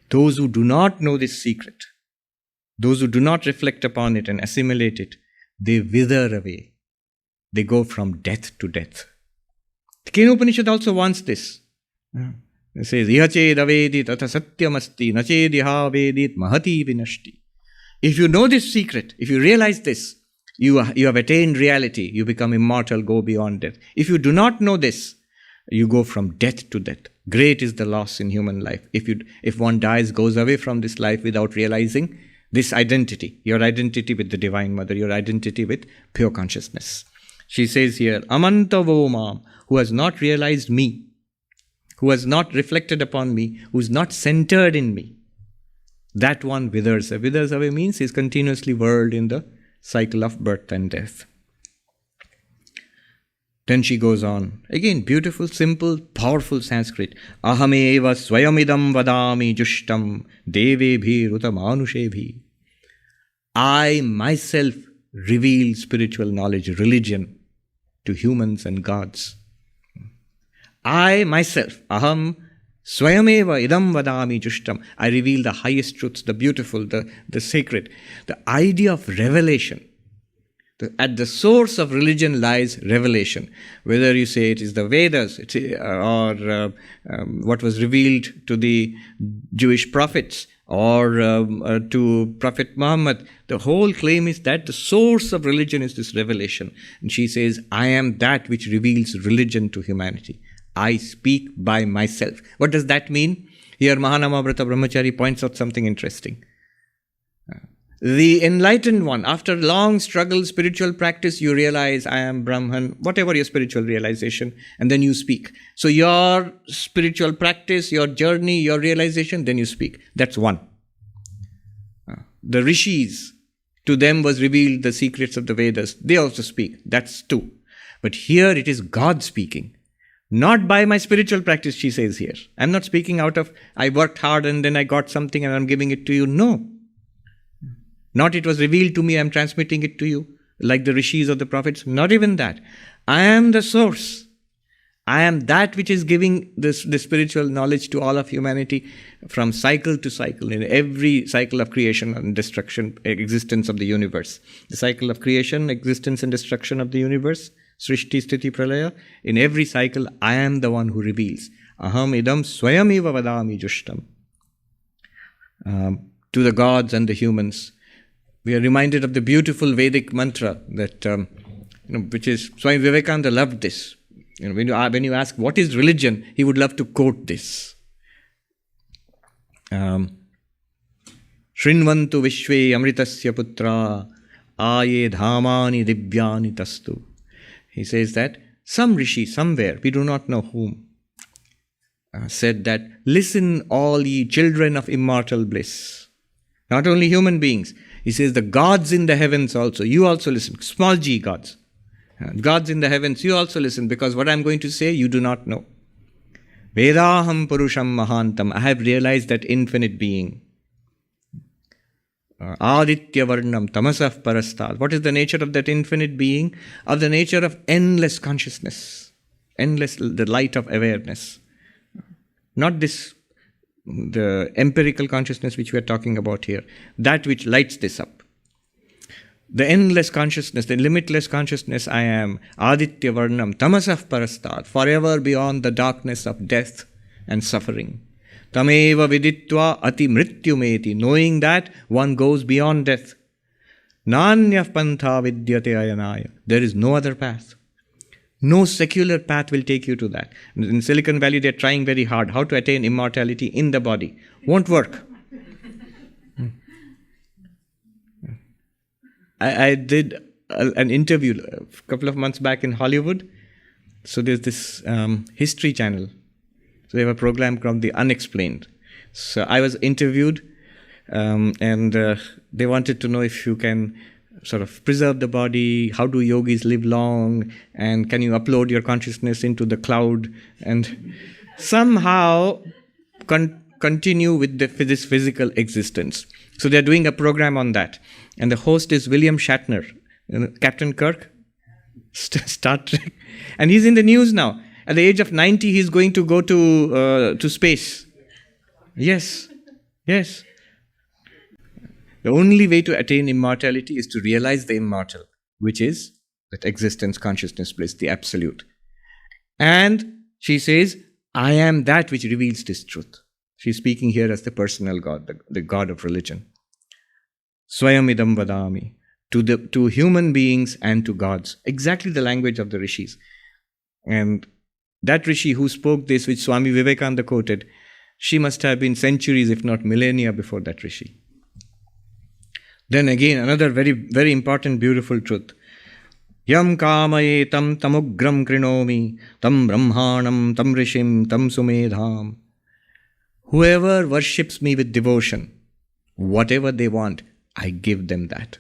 Those who do not know this secret, those who do not reflect upon it and assimilate it, they wither away. They go from death to death. The Kena Upanishad also wants this. It says, Iha ched avedit atha satyam asti, na ched iha avedit mahati vinashti. If you know this secret, if you realize this, you have attained reality, you become immortal, go beyond death. If you do not know this, you go from death to death. Great is the loss in human life. If one dies, goes away from this life without realizing this identity, your identity with the Divine Mother, your identity with pure consciousness. She says here, Amantavo Mam, who has not realized me, who has not reflected upon me, who is not centered in me, that one withers. Withers away means he is continuously whirled in the cycle of birth and death. Then she goes on. Again, beautiful, simple, powerful Sanskrit. Ahameva swayamidam vadami jushtam devebhi rutamanushevi. I myself reveal spiritual knowledge, religion to humans and gods. I myself, aham swayameva idam vadami jushtam. I reveal the highest truths, the beautiful, the sacred. The idea of revelation. At the source of religion lies revelation. Whether you say it is the Vedas or what was revealed to the Jewish prophets or to Prophet Muhammad, the whole claim is that the source of religion is this revelation. And she says, I am that which reveals religion to humanity. I speak by myself. What does that mean? Here Mahanamavrata Brahmachari points out something interesting. The enlightened one, after long struggle, spiritual practice, you realize I am Brahman, whatever your spiritual realization, and then you speak. So your spiritual practice, your journey, your realization, then you speak. That's one. The Rishis, to them was revealed the secrets of the Vedas. They also speak. That's two. But here it is God speaking. Not by my spiritual practice, she says here. I'm not speaking out of, I worked hard and then I got something and I'm giving it to you. No. Not it was revealed to me, I'm transmitting it to you, like the Rishis or the prophets. Not even that. I am the source. I am that which is giving the spiritual knowledge to all of humanity from cycle to cycle, in every cycle of creation and destruction, existence of the universe. The cycle of creation, existence and destruction of the universe, Srishti, Sthiti, Pralaya. In every cycle, I am the one who reveals. Aham idam swayamiva vadami jushtam. To the gods and the humans. We are reminded of the beautiful Vedic mantra that, which is, Swami Vivekananda loved this. When you ask what is religion, he would love to quote this. Shrinvantu vishve amritasya putra aye dhamani divyani tastu. He says that some rishi somewhere, we do not know whom, said that, listen all ye children of immortal bliss. Not only human beings. He says the gods in the heavens also, you also listen. Small g gods. Gods in the heavens, you also listen, because what I'm going to say, you do not know. Vedaham Purusham Mahantam. I have realized that infinite being. Aditya Varnam Tamasah Parastad. What is the nature of that infinite being? Of the nature of endless consciousness. Endless, the light of awareness. Not this, the empirical consciousness which we are talking about here. That which lights this up. The endless consciousness, the limitless consciousness I am, Aditya Varnam, Tamasah Parastad, forever beyond the darkness of death and suffering. Tameva viditva ati mrityumeti, knowing that one goes beyond death. Nanyah pantha vidyate ayanaya. There is no other path. No secular path will take you to that. In Silicon Valley, they're trying very hard how to attain immortality in the body. Won't work. I did an interview a couple of months back in Hollywood. So there's this history channel. So they have a program called The Unexplained. So I was interviewed and they wanted to know if you can sort of preserve the body, how do yogis live long, and can you upload your consciousness into the cloud and somehow continue with this physical existence. So they're doing a program on that. And the host is William Shatner, Captain Kirk, Star Trek. And he's in the news now. At the age of 90, he's going to go to space. Yes. Yes. The only way to attain immortality is to realize the immortal, which is that existence, consciousness, bliss, the absolute. And she says, I am that which reveals this truth. She's speaking here as the personal God, the God of religion. Swayamidam vadami. To human beings and to gods. Exactly the language of the rishis. And that rishi who spoke this, which Swami Vivekananda quoted, she must have been centuries, if not millennia, before that rishi. Then again, another very, very important, beautiful truth. Yam kamaye tam tamugram krinomi, tam brahmanam, tam rishim, tam sumedham. Whoever worships me with devotion, whatever they want, I give them that.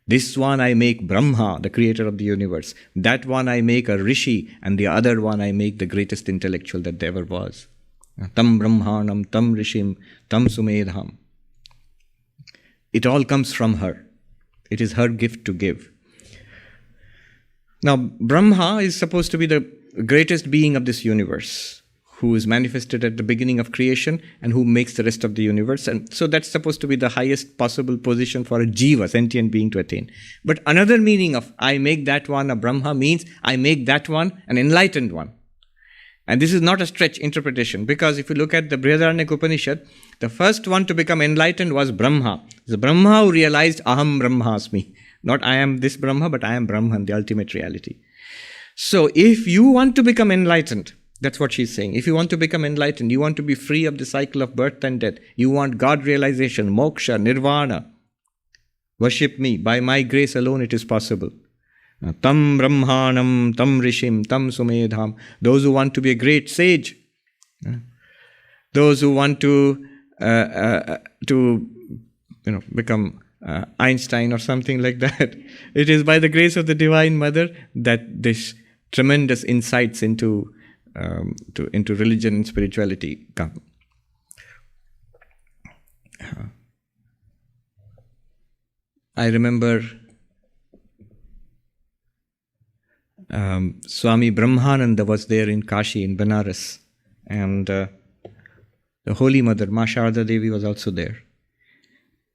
This one I make Brahma, the creator of the universe. That one I make a rishi, and the other one I make the greatest intellectual that there ever was. Tam brahmanam, tam rishim, tam sumedham. It all comes from her. It is her gift to give. Now, Brahma is supposed to be the greatest being of this universe, who is manifested at the beginning of creation and who makes the rest of the universe. And so that's supposed to be the highest possible position for a jiva, sentient being, to attain. But another meaning of I make that one a Brahma means I make that one an enlightened one. And this is not a stretch interpretation, because if you look at the VedantaNY Upanishad, the first one to become enlightened was Brahma. It's the Brahma who realized Aham Brahmasmi. Not I am this Brahma, but I am Brahman, the ultimate reality. So if you want to become enlightened, that's what she's saying. If you want to become enlightened, you want to be free of the cycle of birth and death, you want God realization, moksha, nirvana, worship me. By my grace alone it is possible. Tam brahmanam, tam rishim, tam sumedham. Those who want to be a great sage, those who want to become Einstein or something like that. It is by the grace of the Divine Mother that this tremendous insights into religion and spirituality come. I remember Swami Brahmananda was there in Kashi, in Banaras, and the Holy Mother, Ma Sharda Devi, was also there.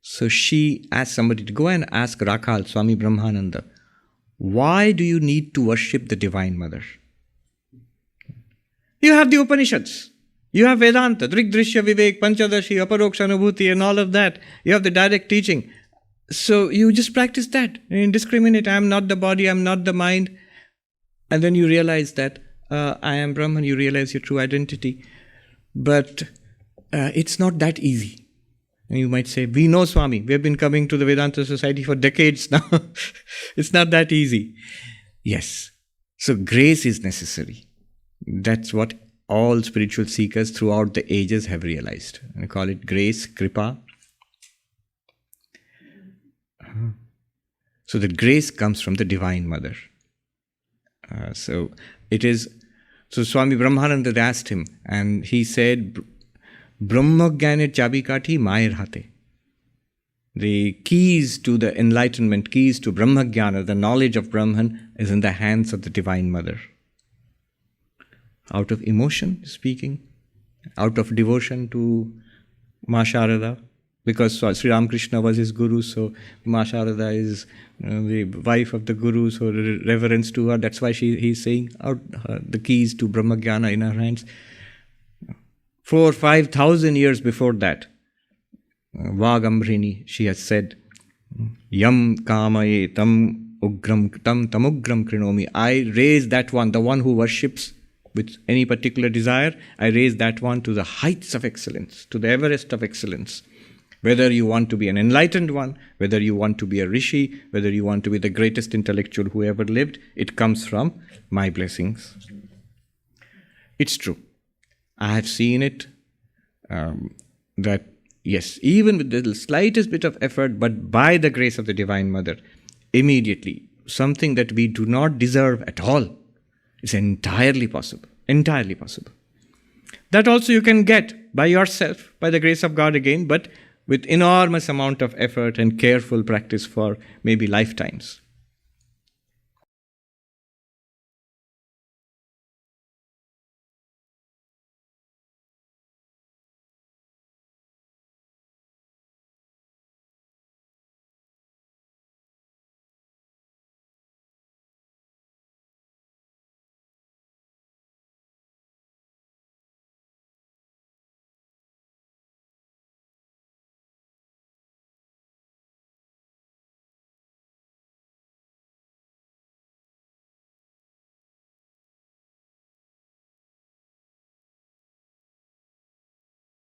So she asked somebody to go and ask Rakhal, Swami Brahmananda, why do you need to worship the Divine Mother? You have the Upanishads. You have Vedanta, Drik, Drishya, Vivek, Panchadashi, Aparoksha, Anubhuti, and all of that. You have the direct teaching. So you just practice that. Indiscriminate. I am not the body, I am not the mind. And then you realize that I am Brahman, you realize your true identity. But it's not that easy. And you might say, we know Swami, we have been coming to the Vedanta Society for decades now. It's not that easy. Yes. So grace is necessary. That's what all spiritual seekers throughout the ages have realized. I call it grace, kripa. So the grace comes from the Divine Mother. So Swami Brahmananda asked him, and he said, Brahma Jnanir Chabikati Mayer Hate. The keys to the enlightenment, keys to Brahma Jnana, the knowledge of Brahman, is in the hands of the Divine Mother. Out of emotion speaking, out of devotion to Ma Sharada, because Sri Ramakrishna was his guru, so Ma Sharada is the wife of the guru, so reverence to her. That's why he's saying the keys to Brahma Jnana in her hands. 4,000 or 5,000 years before that, Vagambrini, she has said, Yam kamaye tam tamugram krinomi. I raise that one, the one who worships with any particular desire, I raise that one to the heights of excellence, to the Everest of excellence. Whether you want to be an enlightened one, whether you want to be a rishi, whether you want to be the greatest intellectual who ever lived, it comes from my blessings. It's true. I have seen it, that yes, even with the slightest bit of effort, but by the grace of the Divine Mother, immediately, something that we do not deserve at all is entirely possible. Entirely possible. That also you can get by yourself, by the grace of God again, but with enormous amount of effort and careful practice for maybe lifetimes.